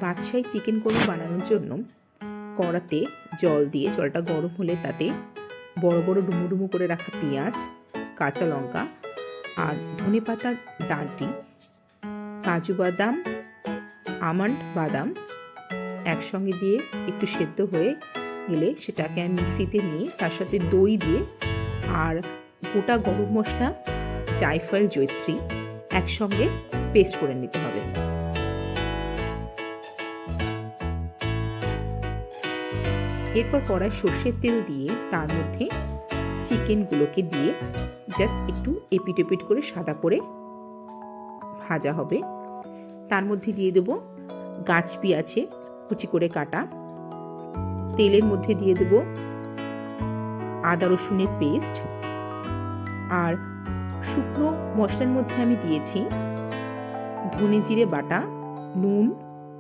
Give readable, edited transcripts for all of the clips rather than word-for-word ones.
বাদশাহী chicken korma বানানোর জন্য কড়াতে জল দিয়ে জলটা গরম হলে তাতে বড় বড় ডুমো ডুমো করে রাখা পেঁয়াজ, কাঁচা লঙ্কা আর ধনেপাতার ডাঁটি, কাজু বাদাম, আমন্ড বাদাম একসঙ্গে দিয়ে একটু সেদ্ধ হয়ে গেলে সেটাকে আমি মিক্সিতে নিয়ে তার সাথে দই দিয়ে আর গোটা গরম মশলা, জায়ফল, জয়িত্রী একসঙ্গে পেস্ট করে নিতে হবে। এরপর কড়াই সর্ষের তেল দিয়ে তার মধ্যে চিকেনগুলোকে দিয়ে জাস্ট একটু এপিট ওপিট করে সাদা করে ভাজা হবে। তার মধ্যে দিয়ে দেব গাছ পেঁয়াজে কুচি করে কাটা, তেলের মধ্যে দিয়ে দেব আদা রসুনের পেস্ট, আর শুকনো মশলার মধ্যে আমি দিয়েছি ধনে জিরে বাটা, নুন,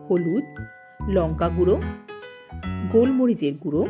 হলুদ, লঙ্কা গুঁড়ো, গোলমরিচের গুঁড়ো,